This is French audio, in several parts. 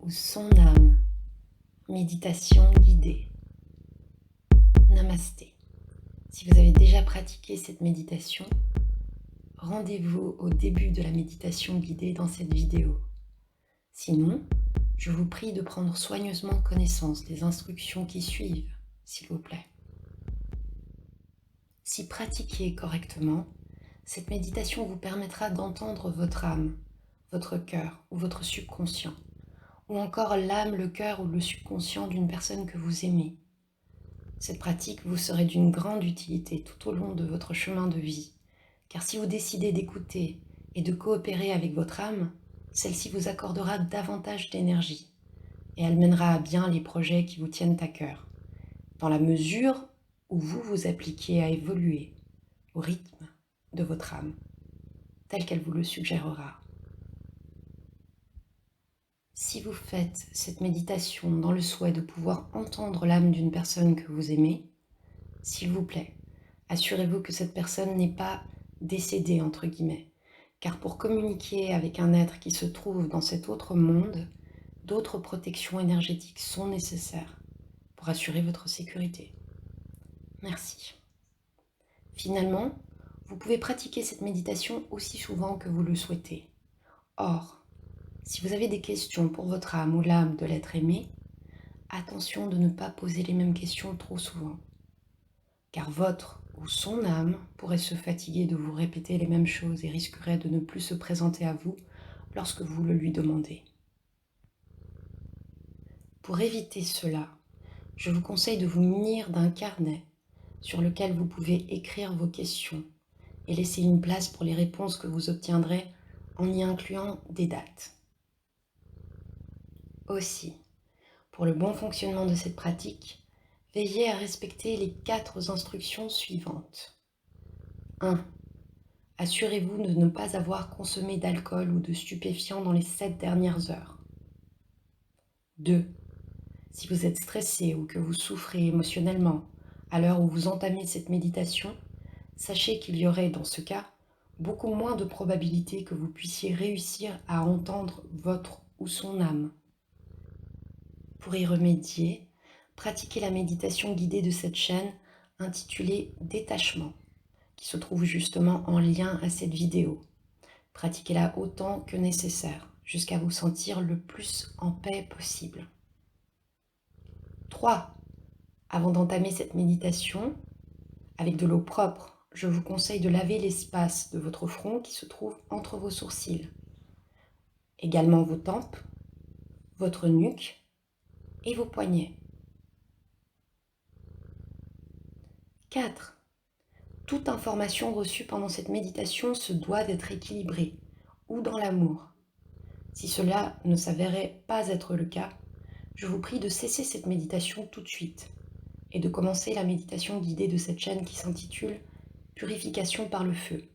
ou son âme. Méditation guidée. Namasté. Si vous avez déjà pratiqué cette méditation, rendez-vous au début de la méditation guidée dans cette vidéo. Sinon, je vous prie de prendre soigneusement connaissance des instructions qui suivent, s'il vous plaît. Si pratiquée correctement, cette méditation vous permettra d'entendre votre âme, votre cœur ou votre subconscient, ou encore l'âme, le cœur ou le subconscient d'une personne que vous aimez. Cette pratique vous serait d'une grande utilité tout au long de votre chemin de vie, car si vous décidez d'écouter et de coopérer avec votre âme, celle-ci vous accordera davantage d'énergie et elle mènera à bien les projets qui vous tiennent à cœur, dans la mesure où vous vous appliquez à évoluer au rythme de votre âme, tel qu'elle vous le suggérera. Si vous faites cette méditation dans le souhait de pouvoir entendre l'âme d'une personne que vous aimez, s'il vous plaît, assurez-vous que cette personne n'est pas décédée, entre guillemets, car pour communiquer avec un être qui se trouve dans cet autre monde, d'autres protections énergétiques sont nécessaires pour assurer votre sécurité. Merci. Finalement, vous pouvez pratiquer cette méditation aussi souvent que vous le souhaitez. Or, si vous avez des questions pour votre âme ou l'âme de l'être aimé, attention de ne pas poser les mêmes questions trop souvent, car votre ou son âme pourrait se fatiguer de vous répéter les mêmes choses et risquerait de ne plus se présenter à vous lorsque vous le lui demandez. Pour éviter cela, je vous conseille de vous munir d'un carnet sur lequel vous pouvez écrire vos questions et laisser une place pour les réponses que vous obtiendrez en y incluant des dates. Aussi, pour le bon fonctionnement de cette pratique, veillez à respecter les 4 instructions suivantes. 1. Assurez-vous de ne pas avoir consommé d'alcool ou de stupéfiants dans les 7 dernières heures. 2. Si vous êtes stressé ou que vous souffrez émotionnellement à l'heure où vous entamez cette méditation, sachez qu'il y aurait dans ce cas beaucoup moins de probabilités que vous puissiez réussir à entendre votre ou son âme. Pour y remédier, pratiquez la méditation guidée de cette chaîne intitulée « Détachement » qui se trouve justement en lien à cette vidéo. Pratiquez-la autant que nécessaire, jusqu'à vous sentir le plus en paix possible. 3. Avant d'entamer cette méditation, avec de l'eau propre, je vous conseille de laver l'espace de votre front qui se trouve entre vos sourcils. Également vos tempes, votre nuque et vos poignets. 4. Toute information reçue pendant cette méditation se doit d'être équilibrée ou dans l'amour. Si cela ne s'avérait pas être le cas, je vous prie de cesser cette méditation tout de suite et de commencer la méditation guidée de cette chaîne qui s'intitule « Purification par le feu »,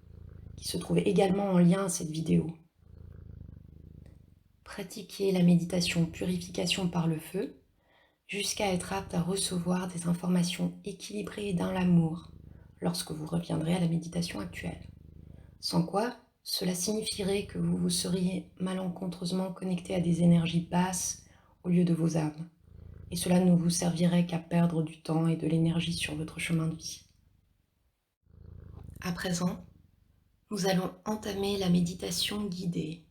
qui se trouve également en lien à cette vidéo. Pratiquez la méditation « Purification par le feu » jusqu'à être apte à recevoir des informations équilibrées dans l'amour lorsque vous reviendrez à la méditation actuelle. Sans quoi, cela signifierait que vous vous seriez malencontreusement connecté à des énergies basses au lieu de vos âmes. Et cela ne vous servirait qu'à perdre du temps et de l'énergie sur votre chemin de vie. À présent, nous allons entamer la méditation guidée.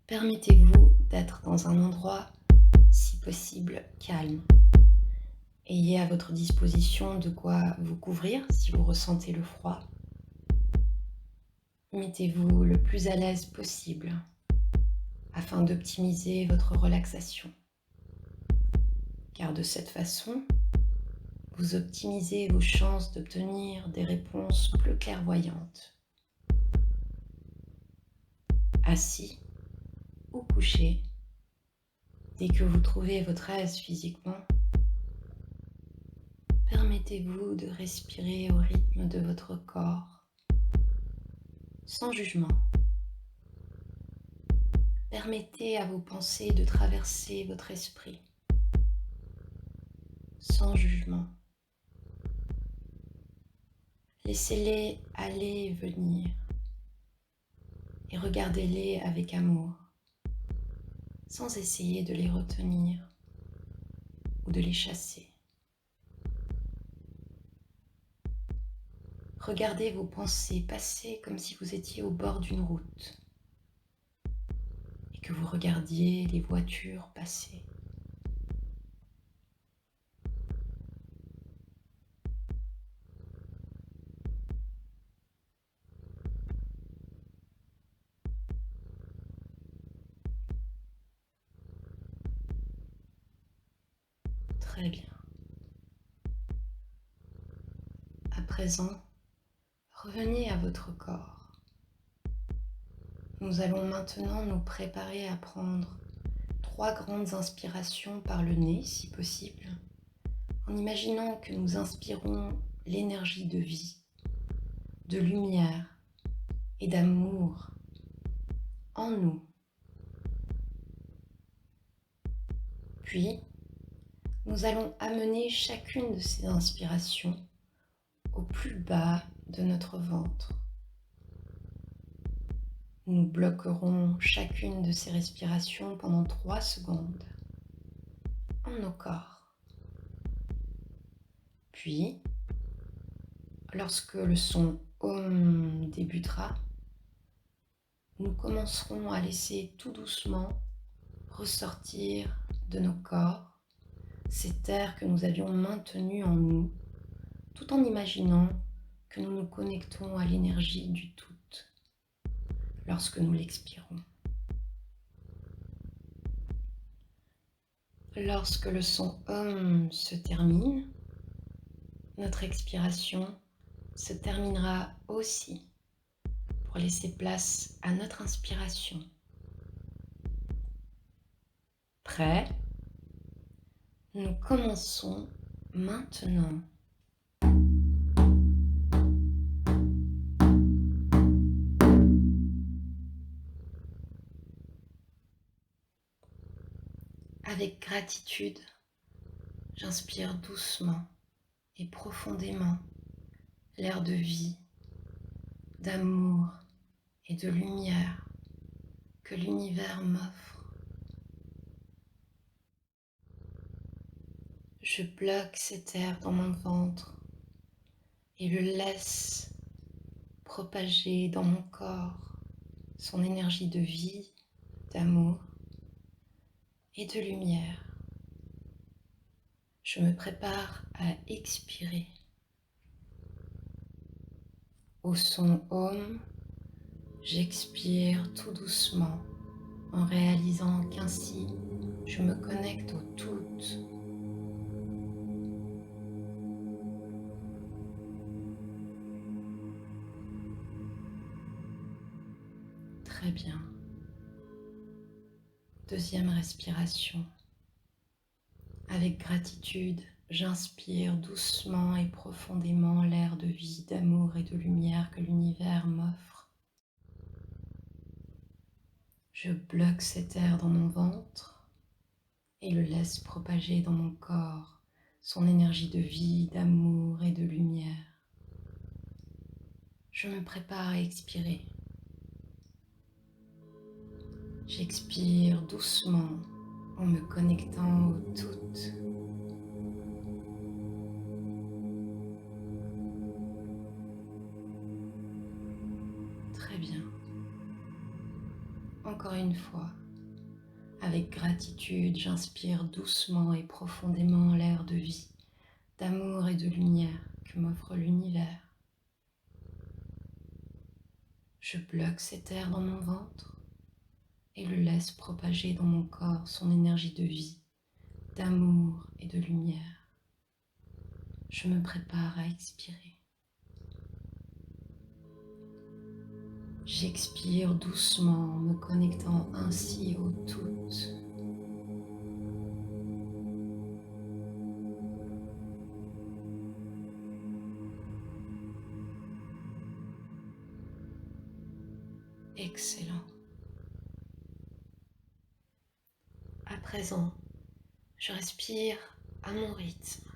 Permettez-vous d'être dans un endroit, si possible, calme. Ayez à votre disposition de quoi vous couvrir si vous ressentez le froid. Mettez-vous le plus à l'aise possible afin d'optimiser votre relaxation. Car de cette façon, vous optimisez vos chances d'obtenir des réponses plus clairvoyantes. Assis ou couché, dès que vous trouvez votre aise physiquement, permettez-vous de respirer au rythme de votre corps, sans jugement. Permettez à vos pensées de traverser votre esprit, sans jugement. Laissez-les aller et venir, et regardez-les avec amour, sans essayer de les retenir ou de les chasser. Regardez vos pensées passer comme si vous étiez au bord d'une route et que vous regardiez les voitures passer. Très bien. À présent, revenez à votre corps. Nous allons maintenant nous préparer à prendre 3 grandes inspirations par le nez, si possible, en imaginant que nous inspirons l'énergie de vie, de lumière et d'amour en nous. Puis, nous allons amener chacune de ces inspirations au plus bas de notre ventre. Nous bloquerons chacune de ces respirations pendant 3 secondes en nos corps. Puis, lorsque le son OM débutera, nous commencerons à laisser tout doucement ressortir de nos corps cet air que nous avions maintenu en nous, tout en imaginant que nous nous connectons à l'énergie du tout lorsque nous l'expirons. Lorsque le son OM se termine, notre expiration se terminera aussi pour laisser place à notre inspiration. Prêt? Nous commençons maintenant. Avec gratitude, j'inspire doucement et profondément l'air de vie, d'amour et de lumière que l'univers m'offre. Je bloque cet air dans mon ventre et le laisse propager dans mon corps son énergie de vie, d'amour et de lumière. Je me prépare à expirer. Au son OM, j'expire tout doucement en réalisant qu'ainsi je me connecte au tout. Très bien. Deuxième respiration. Avec gratitude, j'inspire doucement et profondément l'air de vie, d'amour et de lumière que l'univers m'offre. Je bloque cet air dans mon ventre et le laisse propager dans mon corps son énergie de vie, d'amour et de lumière. Je me prépare à expirer. J'expire doucement en me connectant au tout. Très bien. Encore une fois, avec gratitude, j'inspire doucement et profondément l'air de vie, d'amour et de lumière que m'offre l'univers. Je bloque cet air dans mon ventre et le laisse propager dans mon corps son énergie de vie, d'amour et de lumière. Je me prépare à expirer. J'expire doucement en me connectant ainsi au tout. Excellent. À présent, je respire à mon rythme,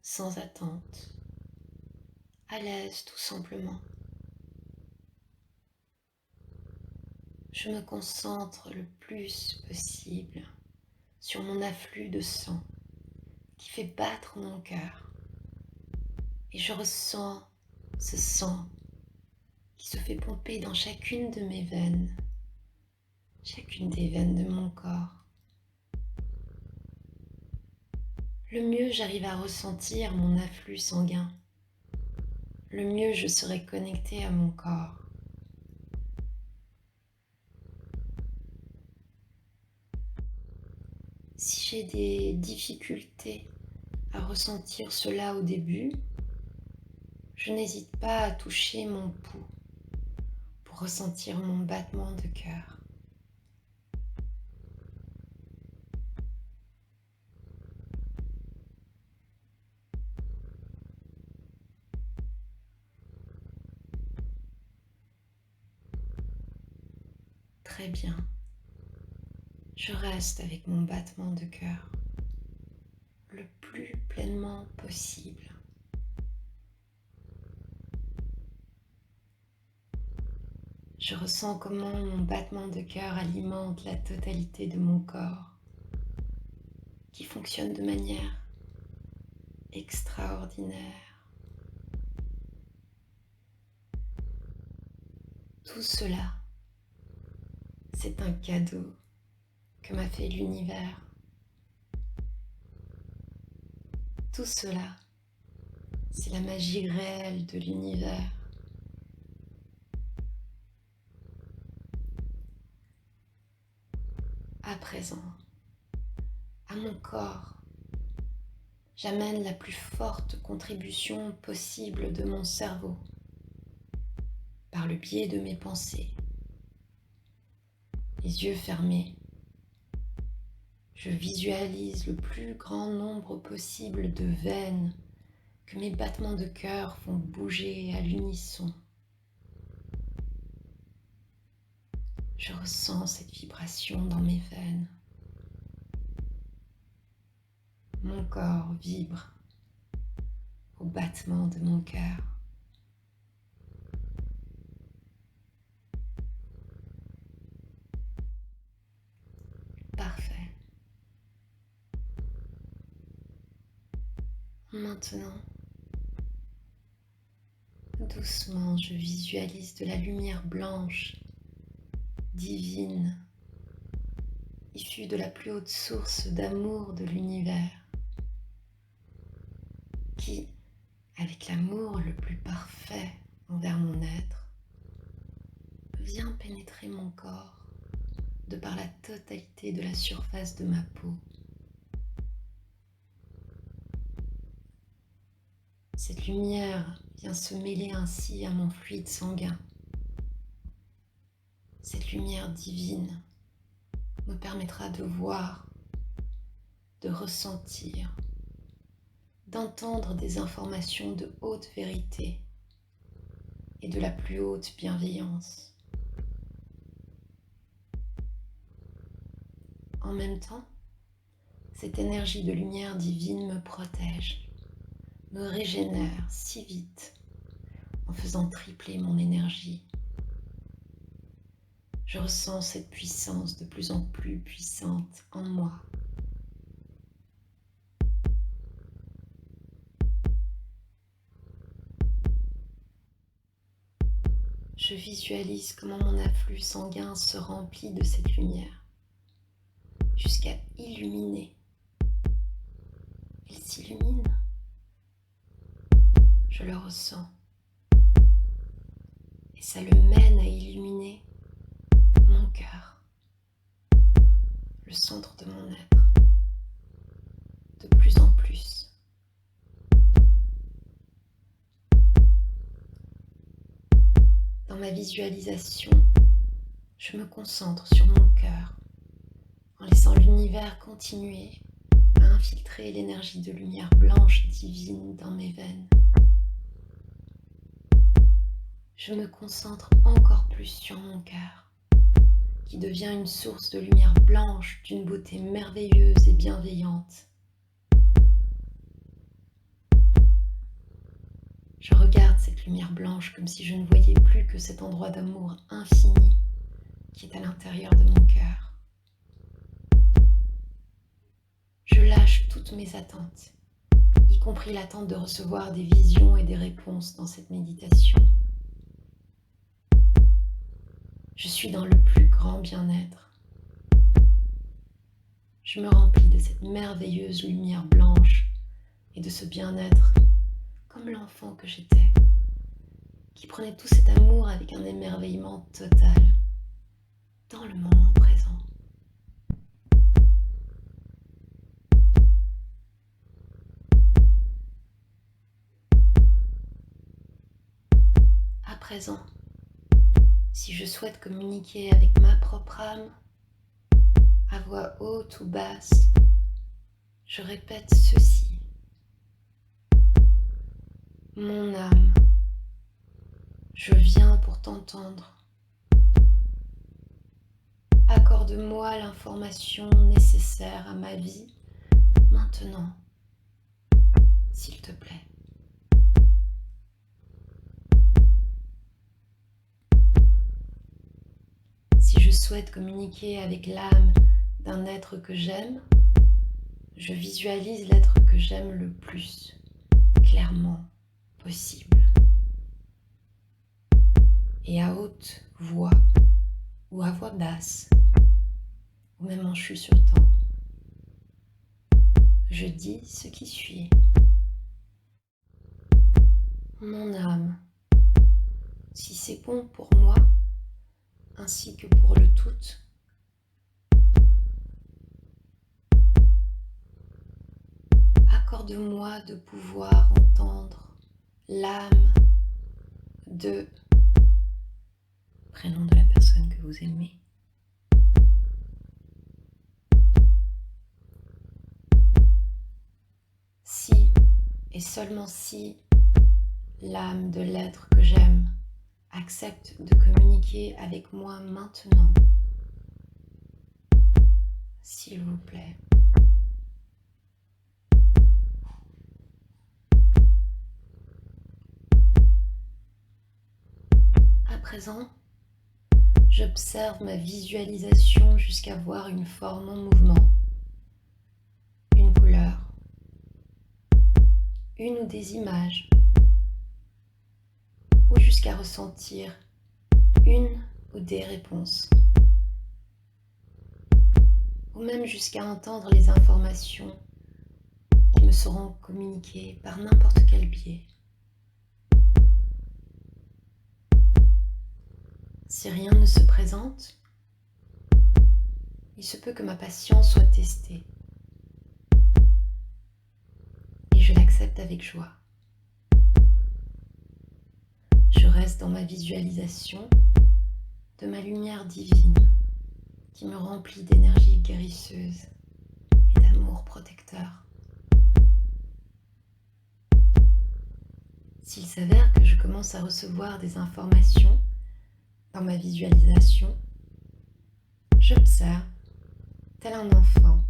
sans attente, à l'aise tout simplement. je me concentre le plus possible sur mon afflux de sang qui fait battre mon cœur. Et je ressens ce sang qui se fait pomper dans chacune de mes veines, chacune des veines de mon corps. Le mieux j'arrive à ressentir mon afflux sanguin, le mieux je serai connectée à mon corps. Si j'ai des difficultés à ressentir cela au début, je n'hésite pas à toucher mon pouls pour ressentir mon battement de cœur. Très bien, je reste avec mon battement de cœur le plus pleinement possible. Je ressens comment mon battement de cœur alimente la totalité de mon corps, qui fonctionne de manière extraordinaire. Tout cela, c'est un cadeau que m'a fait l'univers. Tout cela, c'est la magie réelle de l'univers. À présent, à mon corps, j'amène la plus forte contribution possible de mon cerveau par le biais de mes pensées. Les yeux fermés, je visualise le plus grand nombre possible de veines que mes battements de cœur font bouger à l'unisson. Je ressens cette vibration dans mes veines. Mon corps vibre au battement de mon cœur. Parfait. Maintenant, doucement, je visualise de la lumière blanche, divine, issue de la plus haute source d'amour de l'univers, qui, avec l'amour le plus parfait envers mon être, vient pénétrer mon corps de par la totalité de la surface de ma peau. Cette lumière vient se mêler ainsi à mon fluide sanguin. Cette lumière divine me permettra de voir, de ressentir, d'entendre des informations de haute vérité et de la plus haute bienveillance. En même temps, cette énergie de lumière divine me protège, me régénère si vite en faisant tripler mon énergie. Je ressens cette puissance de plus en plus puissante en moi. Je visualise comment mon afflux sanguin se remplit de cette lumière jusqu'à illuminer. Il s'illumine. Je le ressens. Et ça le mène à illuminer mon cœur, le centre de mon être, de plus en plus. Dans ma visualisation, je me concentre sur mon cœur, en laissant l'univers continuer à infiltrer l'énergie de lumière blanche divine dans mes veines. Je me concentre encore plus sur mon cœur, qui devient une source de lumière blanche d'une beauté merveilleuse et bienveillante. Je regarde cette lumière blanche comme si je ne voyais plus que cet endroit d'amour infini qui est à l'intérieur de mon cœur. Je lâche toutes mes attentes, y compris l'attente de recevoir des visions et des réponses dans cette méditation. Je suis dans le plus grand bien-être. Je me remplis de cette merveilleuse lumière blanche et de ce bien-être comme l'enfant que j'étais, qui prenait tout cet amour avec un émerveillement total dans le moment présent. À présent, si je souhaite communiquer avec ma propre âme, à voix haute ou basse, je répète ceci. Mon âme, je viens pour t'entendre. Accorde-moi l'information nécessaire à ma vie maintenant, s'il te plaît. Si je souhaite communiquer avec l'âme d'un être que j'aime, je visualise l'être que j'aime le plus clairement possible. Et à haute voix ou à voix basse, ou même en chuchotant, je dis ce qui suit. Mon âme, si c'est bon pour moi, ainsi que pour le tout, accorde-moi de pouvoir entendre l'âme de prénom de la personne que vous aimez. Si et seulement si l'âme de l'être que j'aime accepte de communiquer avec moi maintenant, s'il vous plaît. À présent, j'observe ma visualisation jusqu'à voir une forme en mouvement, une couleur, une ou des images, ou jusqu'à ressentir une ou des réponses, ou même jusqu'à entendre les informations qui me seront communiquées par n'importe quel biais. Si rien ne se présente, il se peut que ma patience soit testée. Et je l'accepte avec joie. Je reste dans ma visualisation de ma lumière divine qui me remplit d'énergie guérisseuse et d'amour protecteur. S'il s'avère que je commence à recevoir des informations dans ma visualisation, j'observe, tel un enfant,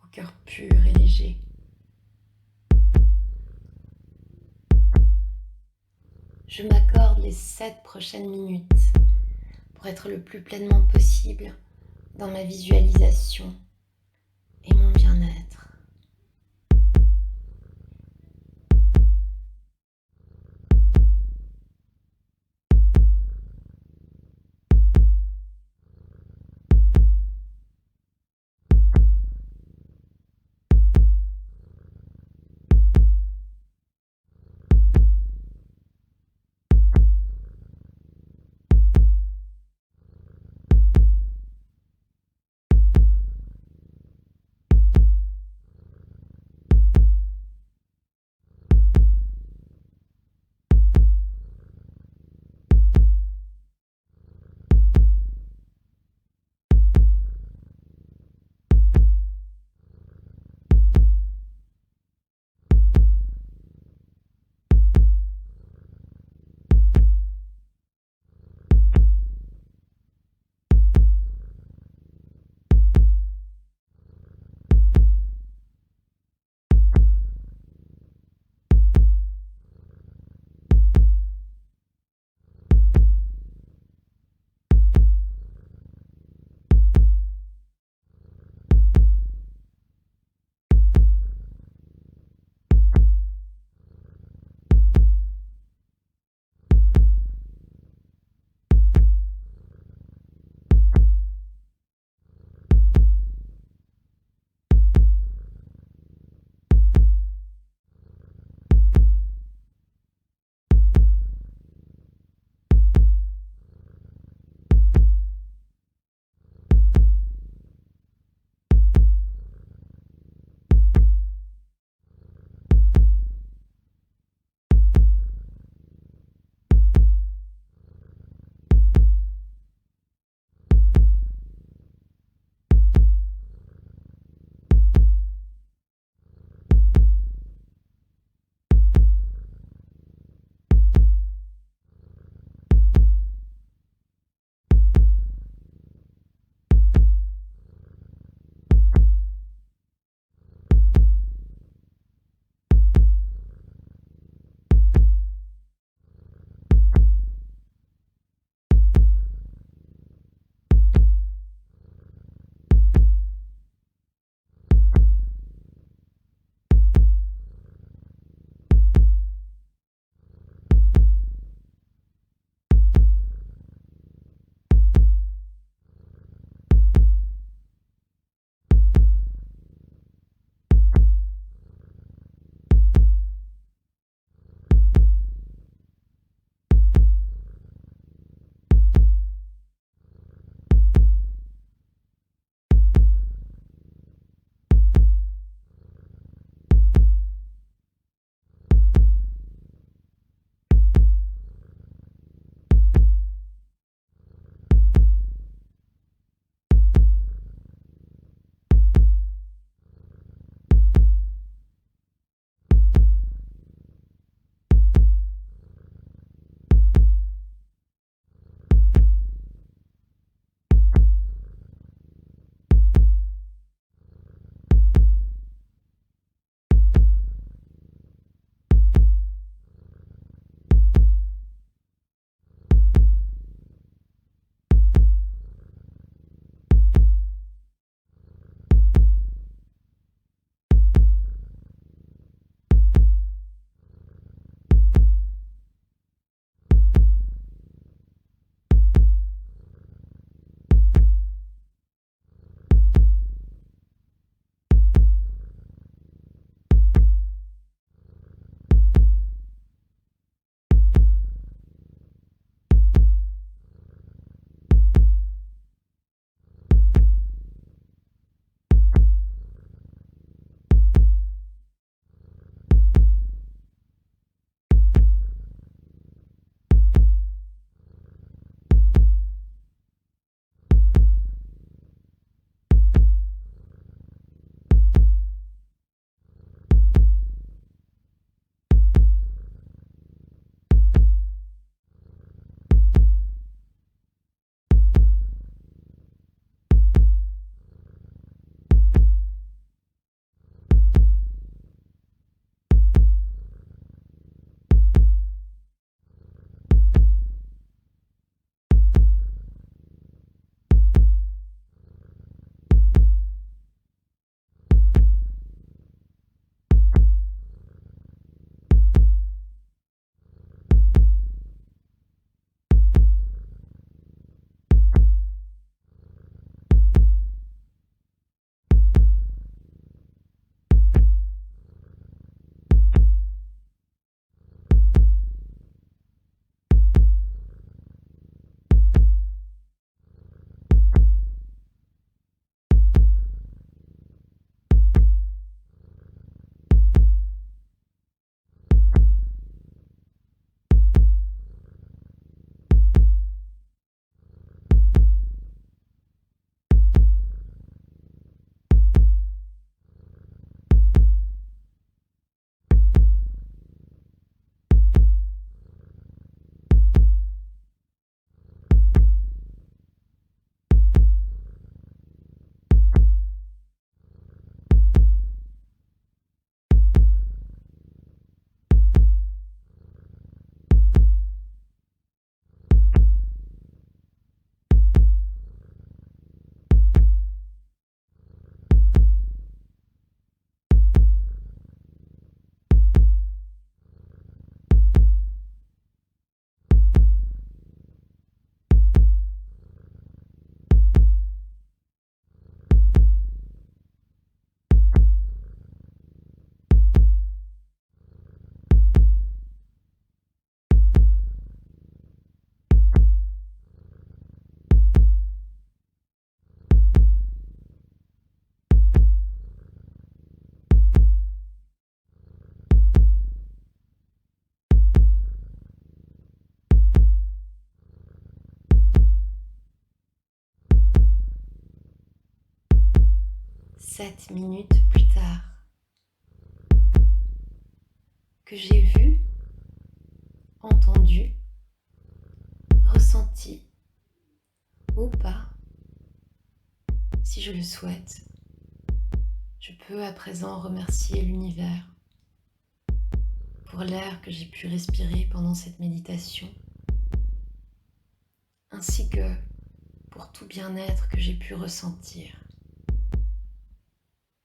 au cœur pur et léger. Je m'accorde les 7 prochaines minutes pour être le plus pleinement possible dans ma visualisation et mon bien-être. 7 minutes plus tard, que j'ai vu, entendu, ressenti ou pas, si je le souhaite, je peux à présent remercier l'univers pour l'air que j'ai pu respirer pendant cette méditation, ainsi que pour tout bien-être que j'ai pu ressentir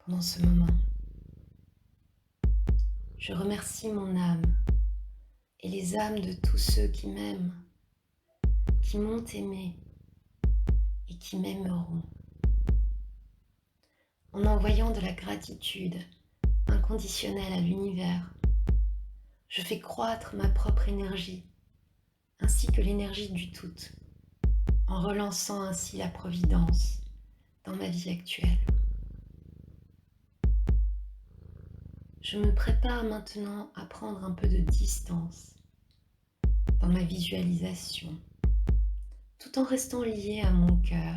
pendant ce moment. Je remercie mon âme et les âmes de tous ceux qui m'aiment, qui m'ont aimé et qui m'aimeront. En envoyant de la gratitude inconditionnelle à l'univers, je fais croître ma propre énergie ainsi que l'énergie du tout, en relançant ainsi la providence dans ma vie actuelle. Je me prépare maintenant à prendre un peu de distance dans ma visualisation, tout en restant lié à mon cœur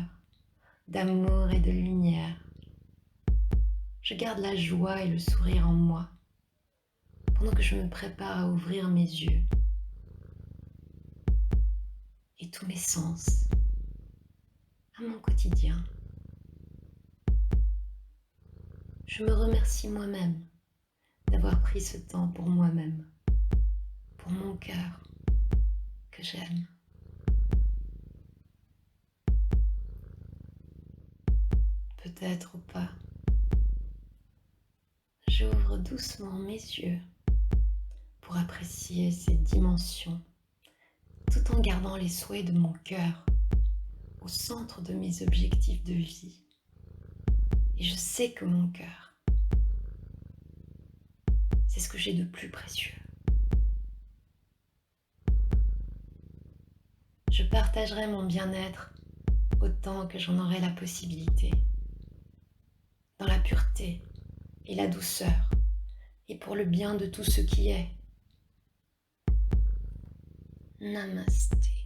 d'amour et de lumière. Je garde la joie et le sourire en moi pendant que je me prépare à ouvrir mes yeux et tous mes sens à mon quotidien. Je me remercie moi-même d'avoir pris ce temps pour moi-même, pour mon cœur que j'aime. Peut-être ou pas, j'ouvre doucement mes yeux pour apprécier ces dimensions, tout en gardant les souhaits de mon cœur au centre de mes objectifs de vie. Et je sais que mon cœur, c'est ce que j'ai de plus précieux. Je partagerai mon bien-être autant que j'en aurai la possibilité, dans la pureté et la douceur, et pour le bien de tout ce qui est. Namasté.